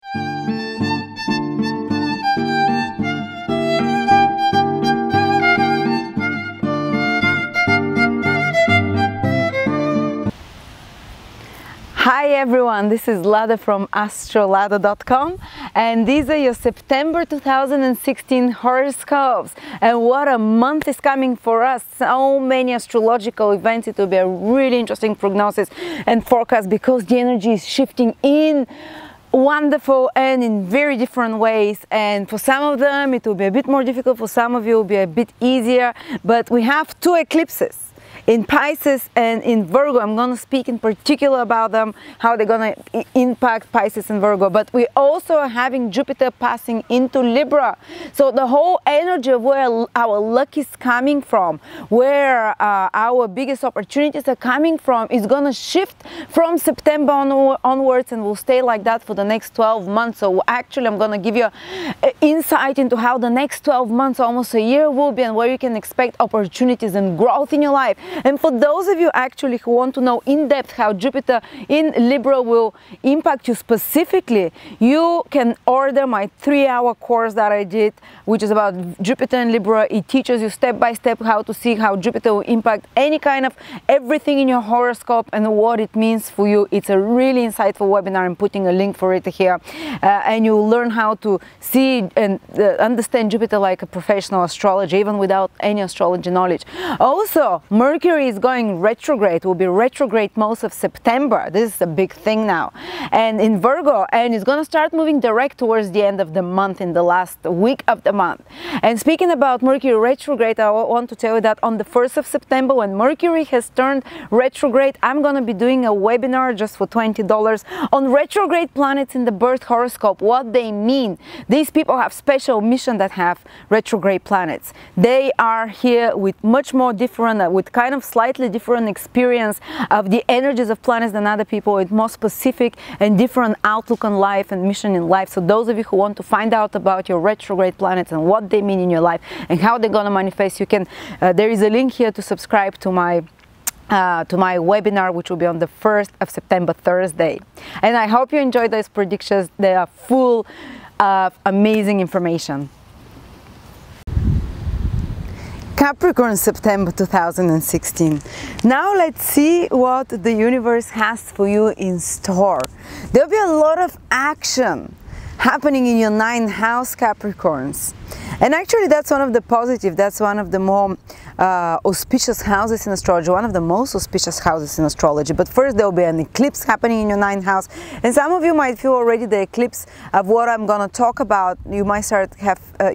Hi everyone, this is Lada from astrolada.com, and these are your September 2016 horoscopes. And what a month is coming for us. So many astrological events. It will be a really interesting prognosis and forecast because the energy is shifting in wonderful and in very different ways, and for some of them it will be a bit more difficult, for some of you it will be a bit easier. But we have two eclipses in Pisces and in Virgo. I'm going to speak in particular about them, how they're going to impact Pisces and Virgo. But we also are having Jupiter passing into Libra. So the whole energy of where our luck is coming from, where our biggest opportunities are coming from, is going to shift from September onwards, and will stay like that for the next 12 months. So actually I'm going to give you insight into how the next 12 months, almost a year, will be, and where you can expect opportunities and growth in your life. And for those of you actually who want to know in depth how Jupiter in Libra will impact you specifically, you can order my 3-hour course that I did, which is about Jupiter in Libra. It teaches you step by step how to see how Jupiter will impact any kind of everything in your horoscope and what it means for you. It's a really insightful webinar. I'm putting a link for it here, and you'll learn how to see and understand Jupiter like a professional astrologer, even without any astrology knowledge. Also, Mercury is going retrograde, will be retrograde most of September. This is a big thing now. And in Virgo, and it's going to start moving direct towards the end of the month, in the last week of the month. And speaking about Mercury retrograde, I want to tell you that on the 1st of September, when Mercury has turned retrograde, I'm going to be doing a webinar just for $20 on retrograde planets in the birth horoscope, what they mean. These people have special mission that have retrograde planets. They are here with much more different, with kind of slightly different experience of the energies of planets than other people, with more specific and different outlook on life and mission in life. So those of you who want to find out about your retrograde planets and what they mean in your life and how they're going to manifest, you can, there is a link here to subscribe to my webinar, which will be on the 1st of September, Thursday. And I hope you enjoyed those predictions. They are full of amazing information. Capricorn, September 2016. Now let's see what the universe has for you in store. There'll be a lot of action happening in your 9th house, Capricorns. And actually that's one of the positive, that's one of the more auspicious houses in astrology, one of the most auspicious houses in astrology. But first there will be an eclipse happening in your 9th house, and some of you might feel already the eclipse of what I'm going to talk about. You might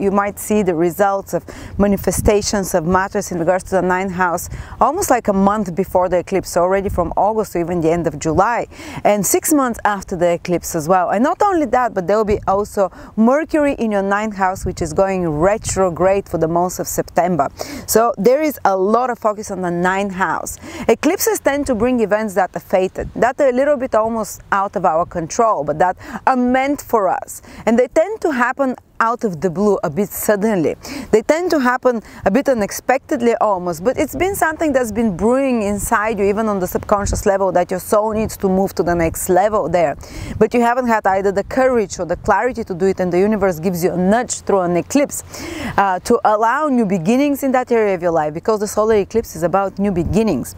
you might see the results of manifestations of matters in regards to the 9th house almost like a month before the eclipse, so already from August to even the end of July, and 6 months after the eclipse as well. And not only that, but there will be also Mercury in your 9th house, which is going retrograde for the month of September. So there is a lot of focus on the 9th house. Eclipses tend to bring events that are fated, that are a little bit almost out of our control, but that are meant for us. And they tend to happen out of the blue, a bit suddenly. They tend to happen a bit unexpectedly almost, but it's been something that's been brewing inside you, even on the subconscious level, that your soul needs to move to the next level there. But you haven't had either the courage or the clarity to do it, and the universe gives you a nudge through an eclipse to allow new beginnings in that area of your life, because the solar eclipse is about new beginnings.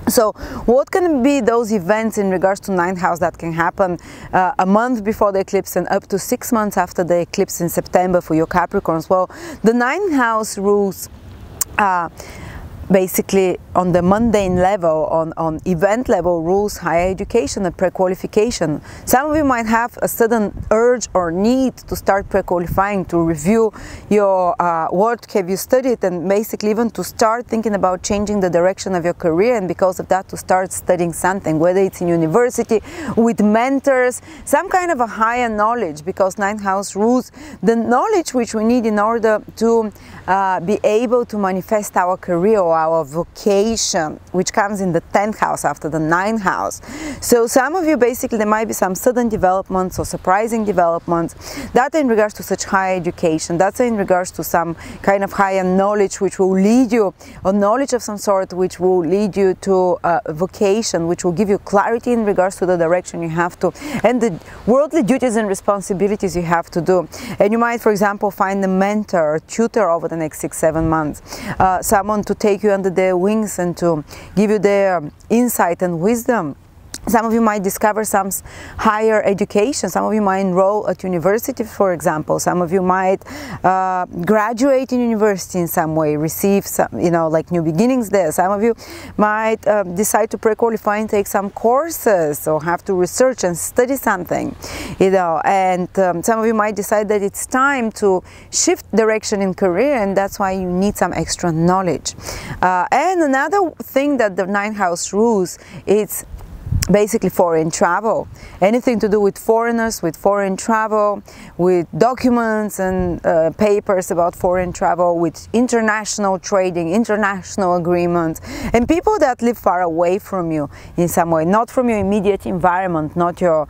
So what can be those events in regards to 9th house that can happen a month before the eclipse and up to 6 months after the eclipse in September for your Capricorns? Well, the 9th house rules basically on the mundane level, on event level, rules higher education and pre-qualification. Some of you might have a sudden urge or need to start pre-qualifying, to review your what have you studied, and basically even to start thinking about changing the direction of your career, and because of that to start studying something, whether it's in university, with mentors, some kind of a higher knowledge, because 9th house rules the knowledge which we need in order to be able to manifest our career or our vocation, which comes in the 10th house after the 9th house. So some of you, basically, there might be some sudden developments or surprising developments that are in regards to such higher education, that's in regards to some kind of higher knowledge which will lead you, or knowledge of some sort which will lead you to a vocation, which will give you clarity in regards to the direction you have to, and the worldly duties and responsibilities you have to do. And you might, for example, find a mentor or tutor over the next 6-7 months, someone to take you under their wings and to give you their insight and wisdom. Some of you might discover some higher education. Some of you might enroll at university, for example. Some of you might graduate in university in some way, receive some, like new beginnings there. Some of you might decide to pre-qualify and take some courses, or have to research and study something, and some of you might decide that it's time to shift direction in career, and that's why you need some extra knowledge. And another thing that the 9th house rules, it's basically foreign travel. Anything to do with foreigners, with foreign travel, with documents and papers about foreign travel, with international trading, international agreements, and people that live far away from you in some way, not from your immediate environment, not your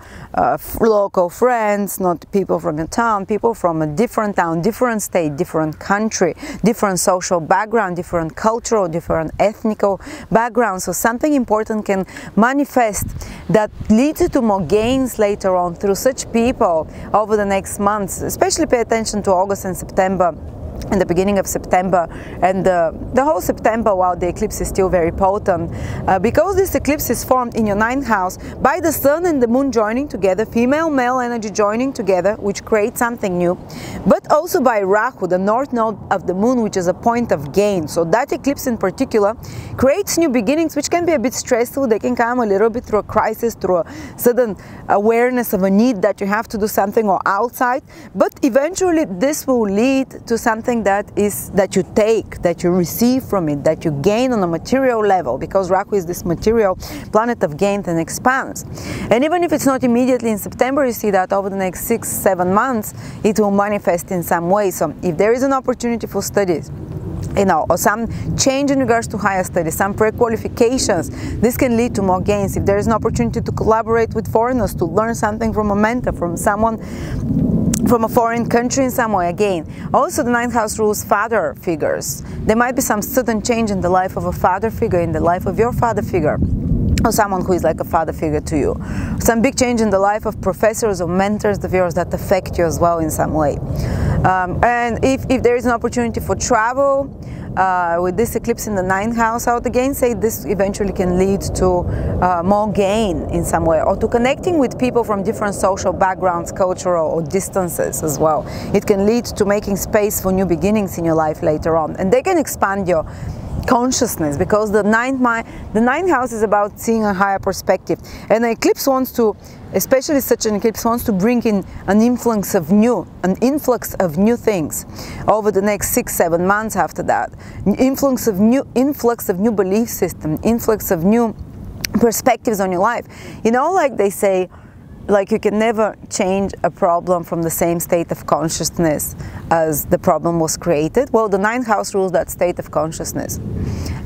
local friends, not people from your town, people from a different town, different state, different country, different social background, different cultural, different ethnical background. So something important can manifest that leads you to more gains later on through such people over the next months. Especially pay attention to August and September, in the beginning of September, and the whole September while the eclipse is still very potent, because this eclipse is formed in your 9th house by the sun and the moon joining together, female-male energy joining together, which creates something new, but also by Rahu, the north node of the moon, which is a point of gain. So that eclipse in particular creates new beginnings, which can be a bit stressful. They can come a little bit through a crisis, through a sudden awareness of a need that you have to do something or outside, but eventually this will lead to something that you take, that you receive from it, that you gain on a material level, because Rahu is this material planet of gain and expanse. And even if it's not immediately in September, you see that over the next 6-7 months it will manifest in some way. So if there is an opportunity for studies, or some change in regards to higher studies, some pre-qualifications, this can lead to more gains. If there is an opportunity to collaborate with foreigners, to learn something from a mentor, from someone from a foreign country in some way, again. Also, the 9th house rules father figures. There might be some sudden change in the life of a father figure, in the life of your father figure, or someone who is like a father figure to you. Some big change in the life of professors or mentors of yours that affect you as well in some way. And if there is an opportunity for travel, with this eclipse in the 9th house, I would again say this eventually can lead to more gain in some way, or to connecting with people from different social backgrounds, cultural or distances as well. It can lead to making space for new beginnings in your life later on, and they can expand your consciousness, because the 9th house is about seeing a higher perspective, and the eclipse wants to, especially such an eclipse, wants to bring in an influx of new things over the next 6-7 months after that. Influx of new belief system, influx of new perspectives on your life. Like they say, like you can never change a problem from the same state of consciousness as the problem was created. Well, the 9th house rules that state of consciousness.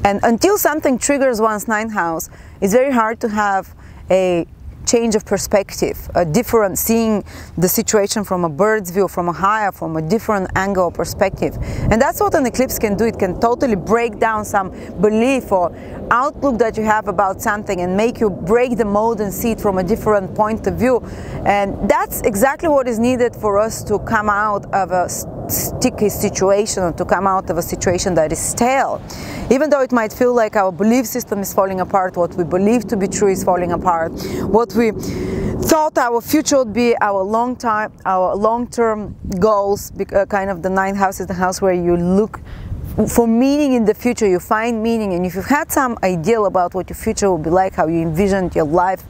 And until something triggers one's 9th house, it's very hard to have a change of perspective, a different, seeing the situation from a bird's view, from a higher, from a different angle or perspective. And that's what an eclipse can do. It can totally break down some belief or outlook that you have about something and make you break the mold and see it from a different point of view. And that's exactly what is needed for us to come out of a sticky situation, or to come out of a situation that is stale. Even though it might feel like our belief system is falling apart, what we believe to be true is falling apart, what we thought our future would be, our long-term goals, kind of the 9th house is the house where you look for meaning in the future, you find meaning, and if you've had some ideal about what your future will be like, how you envisioned your life,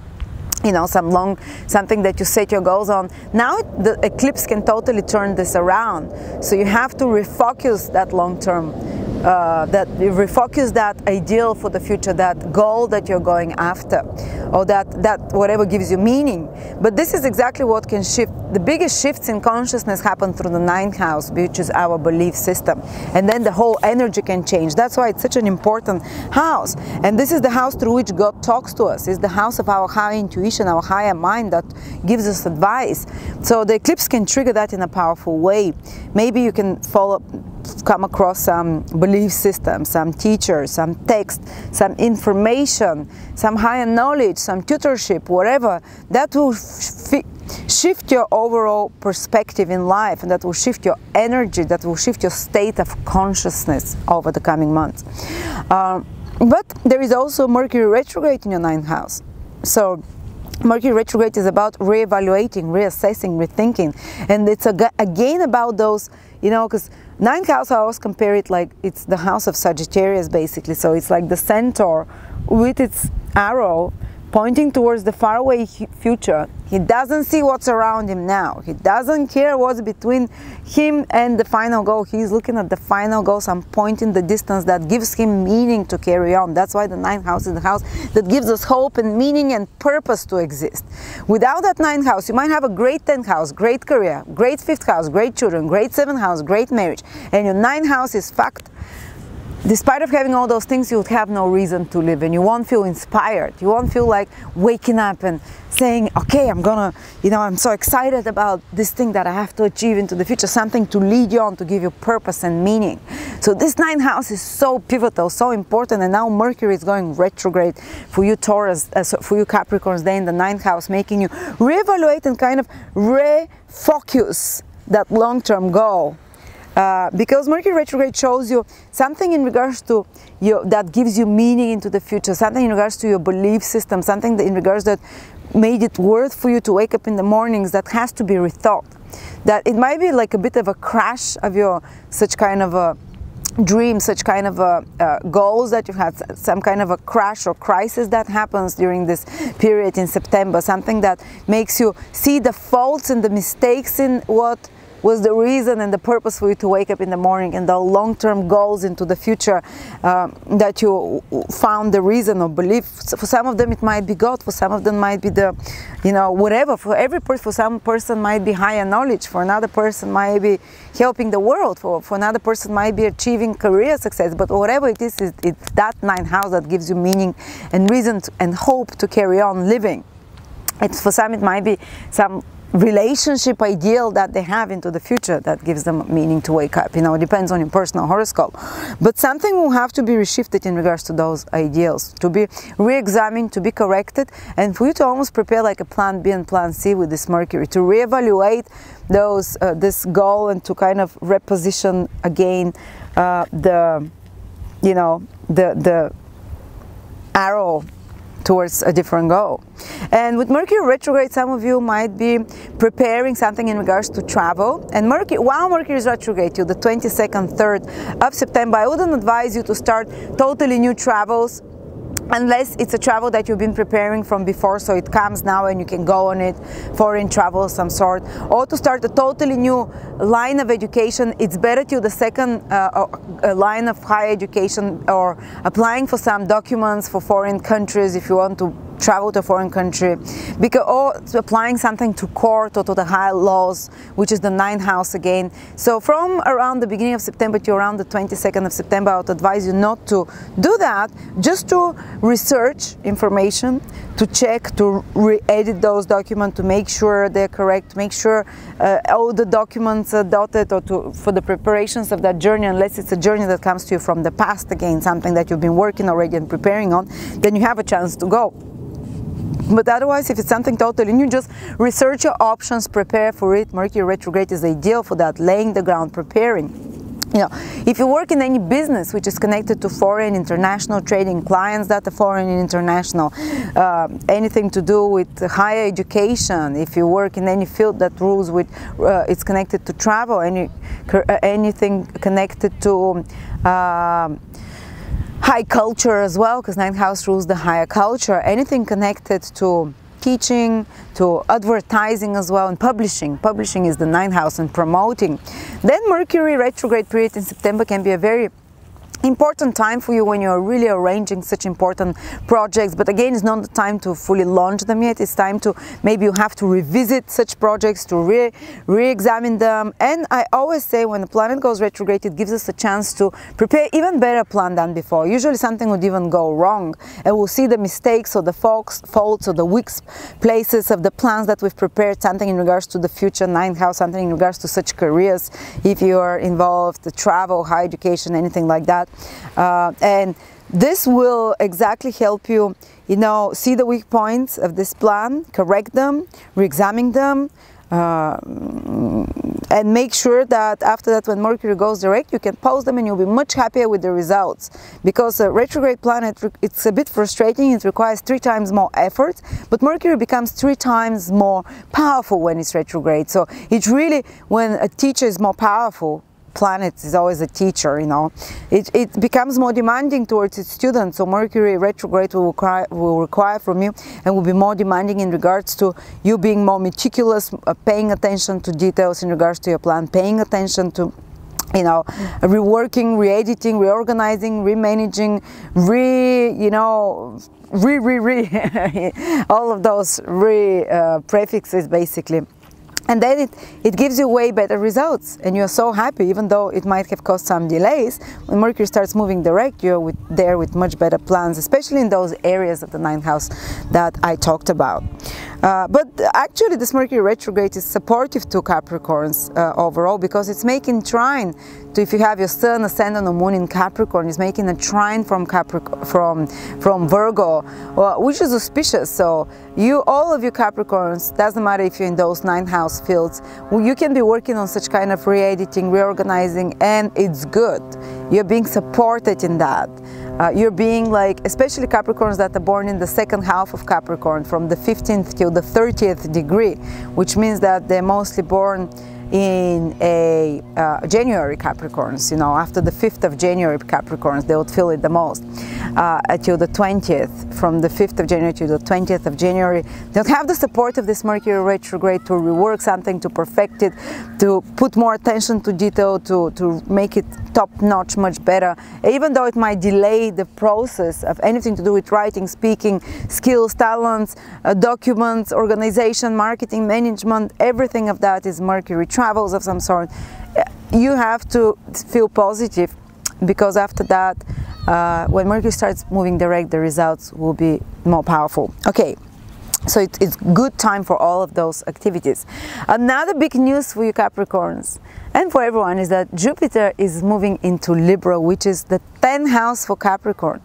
something that you set your goals on, now the eclipse can totally turn this around. So you have to refocus that long-term that you refocus that ideal for the future, that goal that you're going after, or that whatever gives you meaning. But this is exactly what can shift. The biggest shifts in consciousness happen through the ninth house, which is our belief system, and then the whole energy can change. That's why it's such an important house. And this is the house through which God talks to us. It's the house of our higher intuition, our higher mind that gives us advice. So the eclipse can trigger that in a powerful way. Maybe you can come across some belief system, some teacher, some text, some information, some higher knowledge, some tutorship, whatever, that will shift your overall perspective in life, and that will shift your energy, that will shift your state of consciousness over the coming months. But there is also Mercury retrograde in your ninth house. So Mercury retrograde is about reevaluating, reassessing, rethinking, and it's again about those, you know, because ninth house, I always compare it like it's the house of Sagittarius basically. So it's like the centaur with its arrow pointing towards the faraway future. He doesn't see what's around him now. He doesn't care what's between him and the final goal. He's looking at the final goal, some point in the distance that gives him meaning to carry on. That's why the ninth house is the house that gives us hope and meaning and purpose to exist. Without that ninth house, you might have a great 10th house, great career, great 5th house, great children, great 7th house, great marriage, and your ninth house is fucked. Despite of having all those things, you'll have no reason to live, and you won't feel inspired. You won't feel like waking up and saying, okay, I'm gonna, you know, I'm so excited about this thing that I have to achieve into the future, something to lead you on, to give you purpose and meaning. So this ninth house is so pivotal, so important, and now Mercury is going retrograde for you Taurus, for you Capricorns, there in the ninth house, making you reevaluate and kind of refocus that long-term goal. Because Mercury retrograde shows you something in regards to that gives you meaning into the future, something in regards to your belief system, something in regards that made it worth for you to wake up in the mornings, that has to be rethought. That it might be like a bit of a crash of your such kind of a dream, such kind of goals that you had, some kind of a crash or crisis that happens during this period in September, something that makes you see the faults and the mistakes in what was the reason and the purpose for you to wake up in the morning, and the long-term goals into the future that you found the reason or belief. So for some of them it might be God, for some of them might be the, you know, whatever. For every person, for some person might be higher knowledge, for another person might be helping the world, for another person might be achieving career success. But whatever it is, it's that ninth house that gives you meaning and reason and hope to carry on living. For some it might be some relationship ideal that they have into the future that gives them meaning to wake up. You know, it depends on your personal horoscope. But something will have to be reshifted in regards to those ideals, to be re-examined, to be corrected, and for you to almost prepare like a plan B and plan C with this Mercury, to reevaluate those this goal, and to kind of reposition again the arrow towards a different goal. And with Mercury retrograde, some of you might be preparing something in regards to travel. And while Mercury is retrograde till the 22nd, 3rd of September, I wouldn't advise you to start totally new travels, unless it's a travel that you've been preparing from before, so it comes now and you can go on it, foreign travel of some sort, or to start a totally new line of education. It's better till the second line of higher education, or applying for some documents for foreign countries if you want to travel to a foreign country, because, or applying something to court or to the higher laws, which is the ninth house again. So from around the beginning of September to around the 22nd of September, I would advise you not to do that, just to research information, to check, to re-edit those documents, to make sure they're correct, make sure all the documents are dotted, or for the preparations of that journey, unless it's a journey that comes to you from the past, again, something that you've been working already and preparing on, then you have a chance to go. But otherwise, if it's something totally new, just research your options, prepare for it. Mercury retrograde is ideal for that, laying the ground, preparing. You know, if you work in any business which is connected to foreign, international trading, clients that are foreign and international, anything to do with higher education, if you work in any field that rules with, it's connected to travel, anything connected to high culture as well, because ninth house rules the higher culture, anything connected to teaching, to advertising as well, and publishing. Publishing is the ninth house, and promoting. Then Mercury retrograde period in September can be a very important time for you when you're really arranging such important projects, but again, it's not the time to fully launch them yet. It's time to, maybe you have to revisit such projects, to re-examine them. And I always say, when the planet goes retrograde, it gives us a chance to prepare even better plan than before. Usually something would even go wrong, and we'll see the mistakes or the faults or the weak places of the plans that we've prepared, something in regards to the future ninth house, something in regards to such careers, if you are involved, the travel, higher education, anything like that. And this will exactly help you, you know, see the weak points of this plan, correct them, re-examine them, and make sure that after that, when Mercury goes direct, you can pause them and you'll be much happier with the results. Because a retrograde planet, it's a bit frustrating, it requires 3 times more effort, but Mercury becomes 3 times more powerful when it's retrograde. So it's really, when a teacher is more powerful, planet is always a teacher, you know, it becomes more demanding towards its students. So Mercury retrograde will require from you, and will be more demanding in regards to you being more meticulous, paying attention to details in regards to your plan, paying attention to, you know, reworking, re-editing, reorganizing, remanaging, all of those prefixes basically. And then it gives you way better results, and you're so happy, even though it might have caused some delays. When Mercury starts moving direct, you're there with much better plans, especially in those areas of the ninth house that I talked about. But actually this Mercury retrograde is supportive to Capricorns overall, because it's making trine to, if you have your Sun, Ascendant or Moon in Capricorn, it's making a trine from Virgo, which is auspicious. So all of you Capricorns, doesn't matter if you're in those ninth house fields, you can be working on such kind of re-editing, reorganizing, and it's good. You're being supported in that. You're being like, especially Capricorns that are born in the second half of Capricorn, from the 15th till the 30th degree, which means that they're mostly born in a January Capricorns, you know, after the 5th of January Capricorns, they would feel it the most, till the 20th, from the 5th of January to the 20th of January. They'll have the support of this Mercury retrograde to rework something, to perfect it, to put more attention to detail, to make it top-notch, much better, even though it might delay the process of anything to do with writing, speaking, skills, talents, documents, organization, marketing, management. Everything of that is Mercury. Travels of some sort. You have to feel positive, because after that, when Mercury starts moving direct, the results will be more powerful. Okay, so it's good time for all of those activities. Another big news for you Capricorns, and for everyone, is that Jupiter is moving into Libra, which is the 10th house for Capricorn.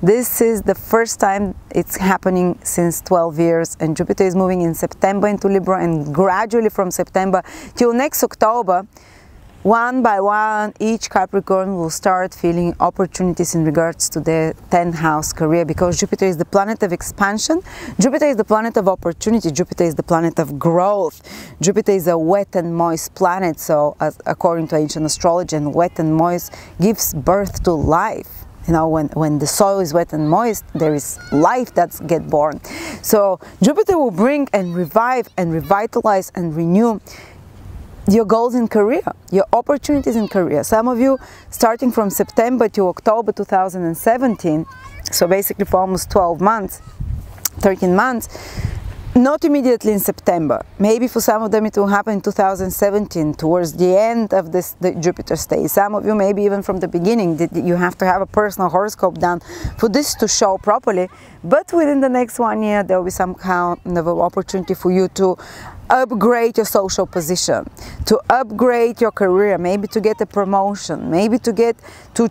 This is the first time it's happening since 12 years, and Jupiter is moving in September into Libra, and gradually from September till next October, one by one, each Capricorn will start feeling opportunities in regards to their 10th house career, because Jupiter is the planet of expansion, Jupiter is the planet of opportunity, Jupiter is the planet of growth. Jupiter is a wet and moist planet, so according to ancient astrology, and wet and moist gives birth to life. You know, when the soil is wet and moist, there is life that's get born. So Jupiter will bring and revive and revitalize and renew your goals in career, your opportunities in career. Some of you starting from September to October 2017, so basically for almost 12 months, 13 months, not immediately in September. Maybe for some of them it will happen in 2017, towards the end of the Jupiter stay. Some of you maybe even from the beginning. You have to have a personal horoscope done for this to show properly. But within the next 1 year, there will be some kind of an opportunity for you to upgrade your social position, to upgrade your career, maybe to get a promotion, maybe to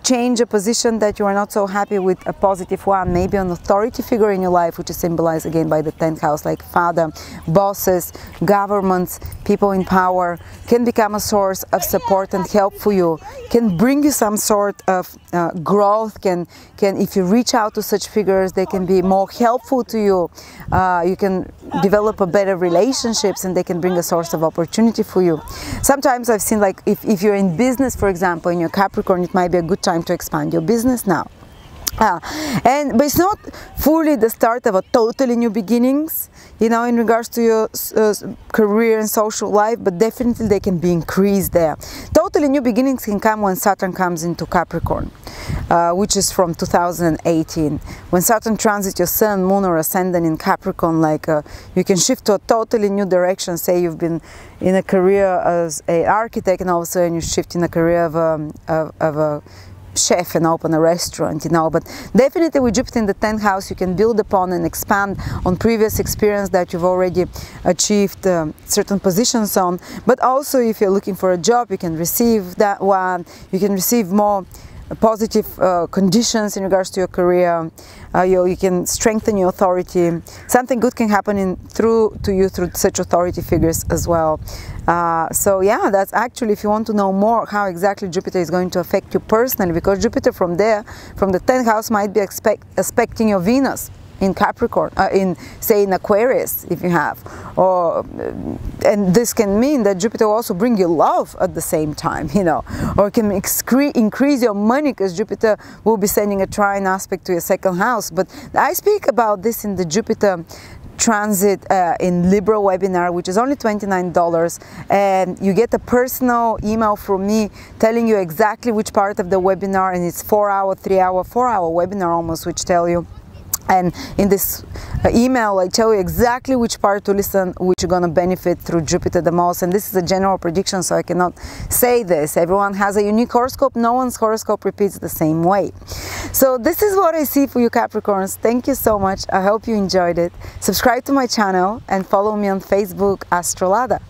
change a position that you are not so happy with, a positive one, maybe an authority figure in your life, which is symbolized again by the 10th house, like father, bosses, governments, people in power, can become a source of support and help for you, can bring you some sort of growth, if you reach out to such figures, they can be more helpful to you, you can develop a better relationships, and they can bring a source of opportunity for you. Sometimes I've seen, like, if you're in business, for example, in your Capricorn, it might be a good time to expand your business now. But it's not fully the start of a totally new beginnings, you know, in regards to your career and social life, but definitely they can be increased there. Totally new beginnings can come when Saturn comes into Capricorn. which is from 2018. When Saturn transits your Sun, Moon or Ascendant in Capricorn, like you can shift to a totally new direction. Say you've been in a career as an architect and all of a sudden you shift in a career of a chef and open a restaurant, you know. But definitely with Jupiter in the 10th house, you can build upon and expand on previous experience that you've already achieved certain positions on. But also if you're looking for a job, you can receive that one. You can receive more positive conditions in regards to your career. You can strengthen your authority. Something good can happen through such authority figures as well. So yeah, that's actually, if you want to know more how exactly Jupiter is going to affect you personally, because Jupiter from there, from the 10th house, might be aspecting your Venus in Capricorn, say in Aquarius, if you have, and this can mean that Jupiter will also bring you love at the same time, you know, or it can increase your money, because Jupiter will be sending a trine aspect to your 2nd house. But I speak about this in the Jupiter transit in Libra webinar, which is only $29, and you get a personal email from me telling you exactly which part of the webinar, and it's 4-hour, 3-hour, 4-hour webinar almost, which tell you. And in this email, I tell you exactly which part to listen, which you're going to benefit through Jupiter the most. And this is a general prediction, so I cannot say this. Everyone has a unique horoscope. No one's horoscope repeats the same way. So this is what I see for you, Capricorns. Thank you so much. I hope you enjoyed it. Subscribe to my channel and follow me on Facebook, Astrolada.